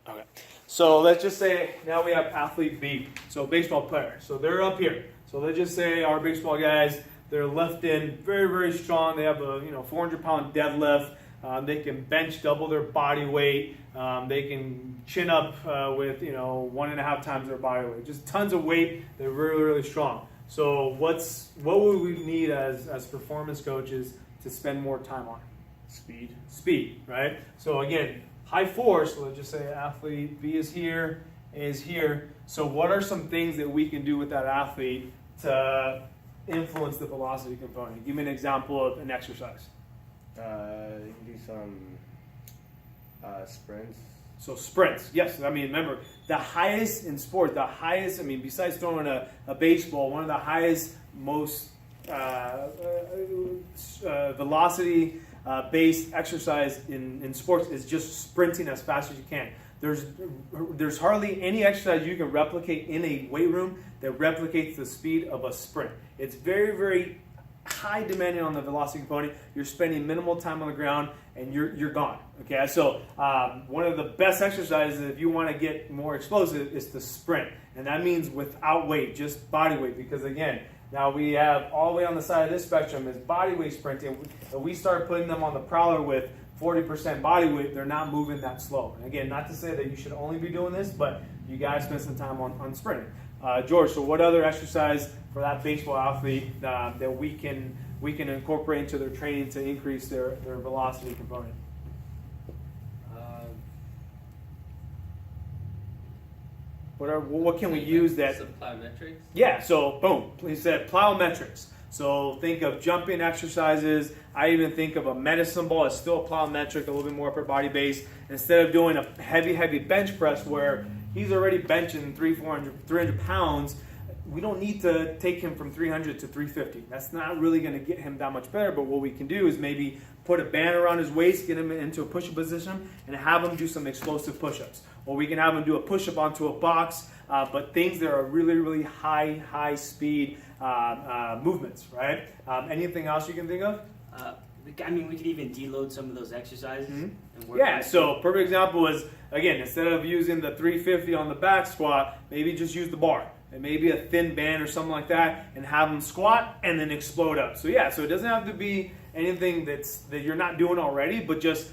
Okay. So let's just say now we have athlete B, so baseball player. So they're up here. So let's just say our baseball guys, they're lifting very, very strong. They have a 400-pound deadlift. They can bench double their body weight. They can chin up with 1.5 times their body weight. Just tons of weight. They're really, really strong. So what would we need as performance coaches to spend more time on? Speed, right? So again, high force. Let's just say athlete B is here, A is here. So what are some things that we can do with that athlete to influence the velocity component? Give me an example of an exercise. You can do some sprints. So sprints, yes. I mean, remember, the highest in sport, besides throwing a baseball, one of the highest, most velocity based exercise in sports is just sprinting as fast as you can. There's hardly any exercise you can replicate in a weight room that replicates the speed of a sprint. It's very, very high demanding on the velocity component. You're spending minimal time on the ground and you're gone. Okay, so one of the best exercises if you want to get more explosive is to sprint, and that means without weight, just body weight. Because again, now we have all the way on the side of this spectrum is body weight sprinting. If we start putting them on the prowler with 40% body weight, they're not moving that slow. And again, not to say that you should only be doing this, but you guys spend some time on sprinting. George, so what other exercise for that baseball athlete that we can incorporate into their training to increase their velocity component? What can we use that? Some plyometrics? Yeah, so boom, he said plyometrics. So think of jumping exercises. I even think of a medicine ball as still a plyometric, a little bit more upper body base. Instead of doing a heavy bench press where he's already benching 300 pounds, we don't need to take him from 300 to 350. That's not really going to get him that much better, but what we can do is maybe put a band around his waist, get him into a push-up position, and have him do some explosive push-ups. Or we can have him do a push-up onto a box, but things that are really, really high speed movements, right? Anything else you can think of? We could even deload some of those exercises. Mm-hmm. And work Yeah, so perfect example is, again, instead of using the 350 on the back squat, maybe just use the bar. And maybe a thin band or something like that, and have them squat and then explode up. So yeah, so it doesn't have to be anything that you're not doing already, but just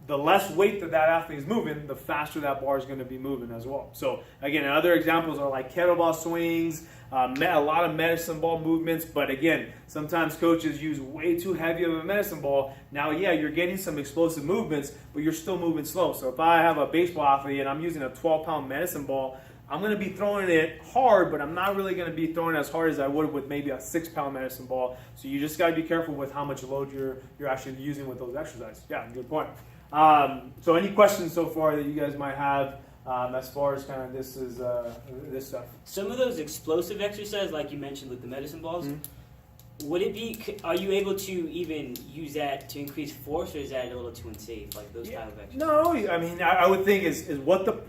the less weight that athlete is moving, the faster that bar is going to be moving as well. So again, other examples are like kettlebell swings, a lot of medicine ball movements. But again, sometimes coaches use way too heavy of a medicine ball. Now, yeah, you're getting some explosive movements, but you're still moving slow. So if I have a baseball athlete and I'm using a 12-pound medicine ball, I'm going to be throwing it hard, but I'm not really going to be throwing as hard as I would with maybe a 6-pound medicine ball. So you just got to be careful with how much load you're actually using with those exercises. Yeah, good point. So any questions so far that you guys might have as far as kind of this stuff? Some of those explosive exercises, like you mentioned with the medicine balls, mm-hmm. Are you able to even use that to increase force, or is that a little too unsafe, like those type of exercises? No, I mean, I would think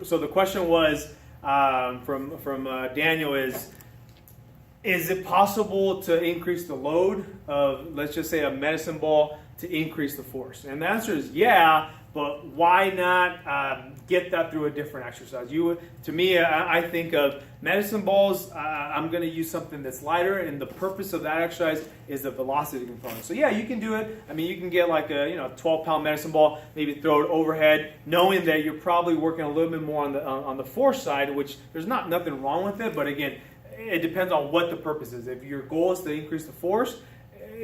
so the question was, from Daniel is it possible to increase the load of, let's just say, a medicine ball to increase the force? And the answer is yeah, but why not get that through a different exercise? To me, I think of medicine balls. I'm going to use something that's lighter, and the purpose of that exercise is the velocity component. So yeah, you can do it. I mean, you can get like a 12-pound medicine ball, maybe throw it overhead, knowing that you're probably working a little bit more on the force side, which there's nothing wrong with it. But again, it depends on what the purpose is. If your goal is to increase the force,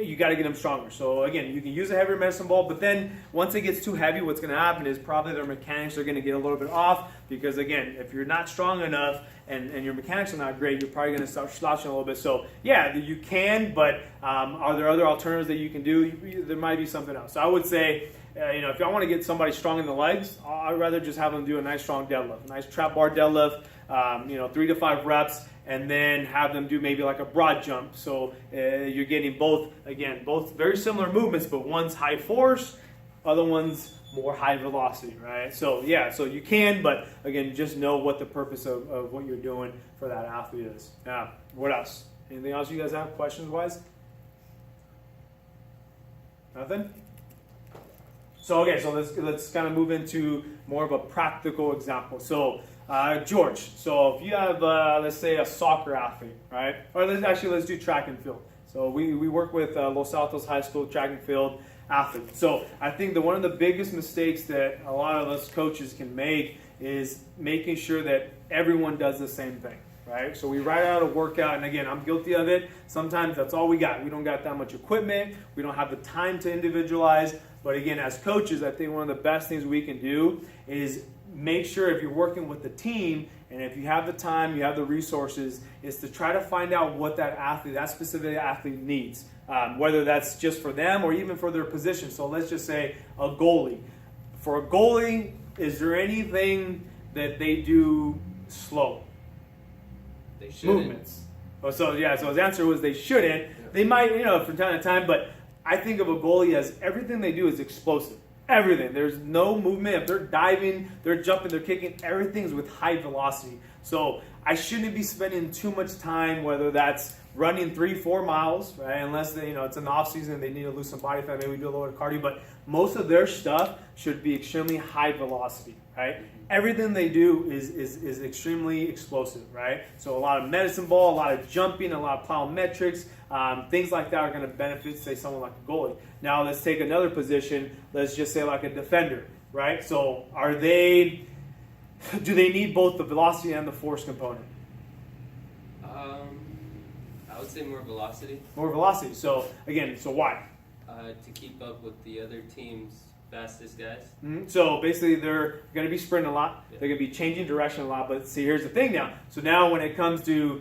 you got to get them stronger. So again, you can use a heavier medicine ball, but then once it gets too heavy, what's going to happen is probably their mechanics are going to get a little bit off, because again, if you're not strong enough and your mechanics are not great, you're probably going to start slouching a little bit. So yeah, you can, but are there other alternatives that you can do? There might be something else. So I would say, if I want to get somebody strong in the legs, I'd rather just have them do a nice strong deadlift, a nice trap bar deadlift, 3 to 5 reps, and then have them do maybe like a broad jump. So you're getting both very similar movements, but one's high force, other one's more high velocity, right? So yeah, so you can, but again, just know what the purpose of what you're doing for that athlete is. What else? Anything else you guys have questions-wise? Nothing? So okay, so let's kind of move into more of a practical example. So George, so if you have let's say a soccer athlete, right? Or let's do track and field. So we work with Los Altos High School track and field athletes. So I think that one of the biggest mistakes that a lot of us coaches can make is making sure that everyone does the same thing. Right? So we write out a workout, and again, I'm guilty of it. Sometimes that's all we got. We don't got that much equipment. We don't have the time to individualize. But again, as coaches, I think one of the best things we can do is make sure if you're working with the team, and if you have the time, you have the resources, is to try to find out what that specific athlete needs. Whether that's just for them or even for their position. So let's just say a goalie. For a goalie, is there anything that they do slow? They shouldn't. Movements. Oh, so his answer was they shouldn't. Yeah. They might, from time to time, but I think of a goalie as everything they do is explosive. Everything. There's no movement. If they're diving, they're jumping, they're kicking, everything's with high velocity. So I shouldn't be spending too much time, whether that's running 3-4 miles, right? Unless it's in the off season, they need to lose some body fat, maybe we do a little bit of cardio, but most of their stuff should be extremely high velocity, right? Everything they do is extremely explosive, right? So a lot of medicine ball, a lot of jumping, a lot of plyometrics, things like that are going to benefit, say, someone like a goalie. Now let's take another position. Let's just say like a defender, right? So do they need both the velocity and the force component? I would say more velocity. More velocity. So again, why? To keep up with the other team's fastest guys. Mm-hmm. So basically, they're going to be sprinting a lot. Yeah. They're going to be changing direction a lot. But see, here's the thing now. So now, when it comes to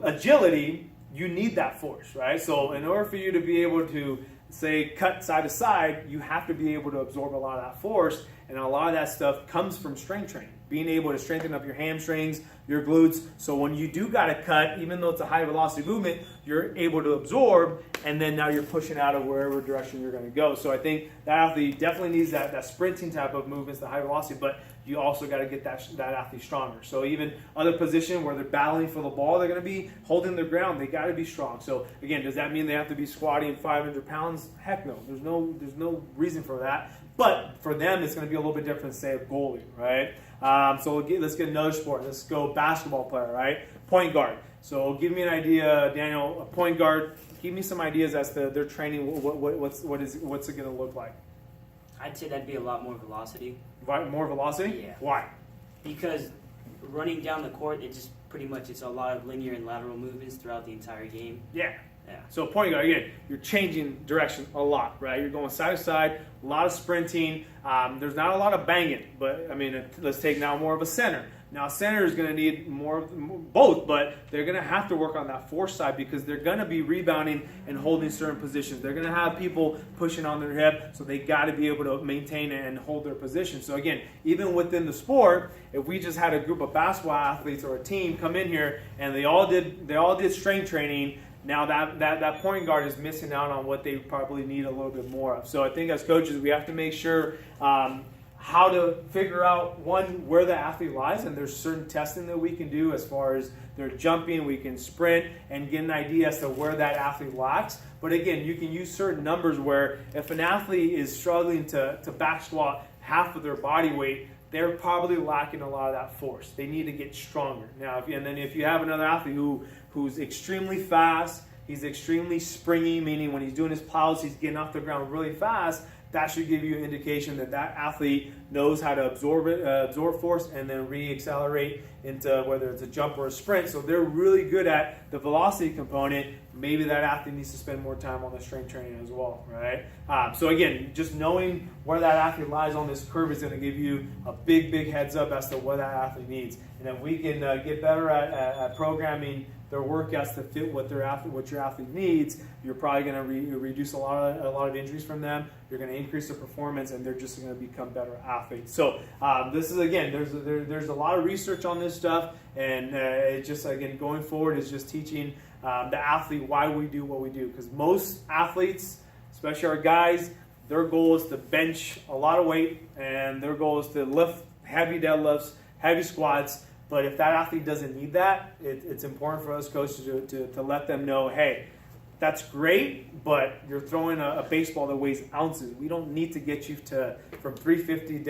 agility, you need that force, right? So in order for you to be able to say cut side to side, you have to be able to absorb a lot of that force, and a lot of that stuff comes from strength training. Being able to strengthen up your hamstrings, your glutes. So when you do got to cut, even though it's a high velocity movement, you're able to absorb, and then now you're pushing out of wherever direction you're going to go. So I think that athlete definitely needs that sprinting type of movements, the high velocity, but you also got to get that athlete stronger. So even other position where they're battling for the ball, they're going to be holding their ground. They got to be strong. So again, does that mean they have to be squatting 500 pounds? Heck no. There's no reason for that. But for them, it's going to be a little bit different than, say, a goalie, right? So let's get another sport. Let's go basketball player, right? Point guard. So give me an idea, Daniel, a point guard. Give me some ideas as to their training. What's it going to look like? I'd say that'd be a lot more velocity. More velocity? Yeah. Why? Because running down the court, it's a lot of linear and lateral movements throughout the entire game. Yeah. Yeah. So point guard, again, you're changing direction a lot, right? You're going side to side, a lot of sprinting. There's not a lot of banging, but I mean, let's take now more of a center. Now, center is going to need both, but they're going to have to work on that force side because they're going to be rebounding and holding certain positions. They're going to have people pushing on their hip, so they got to be able to maintain and hold their position. So again, even within the sport, if we just had a group of basketball athletes or a team come in here and they all did strength training, now that point guard is missing out on what they probably need a little bit more of. So I think as coaches, we have to make sure how to figure out, one, where the athlete lies, and there's certain testing that we can do as far as their jumping, we can sprint, and get an idea as to where that athlete lacks. But again, you can use certain numbers where if an athlete is struggling to back squat half of their body weight, they're probably lacking a lot of that force. They need to get stronger. Now, if you have another athlete who's extremely fast, he's extremely springy, meaning when he's doing his plows, he's getting off the ground really fast, that should give you an indication that athlete knows how to absorb force and then re-accelerate into whether it's a jump or a sprint. So they're really good at the velocity component. Maybe that athlete needs to spend more time on the strength training as well, right? So again, just knowing where that athlete lies on this curve is going to give you a big heads up as to what that athlete needs. And if we can get better at programming their workouts to fit what your athlete needs, you're probably going to reduce a lot of injuries from them. You're going to increase their performance, and they're just going to become better athletes. So this is, again, there's a lot of research on this stuff, and it just, again, going forward is just teaching the athlete why we do what we do. Because most athletes, especially our guys, their goal is to bench a lot of weight, and their goal is to lift heavy deadlifts, heavy squats. But if that athlete doesn't need that, it's important for us coaches to let them know, hey, that's great, but you're throwing a baseball that weighs ounces. We don't need to get you to from 350 down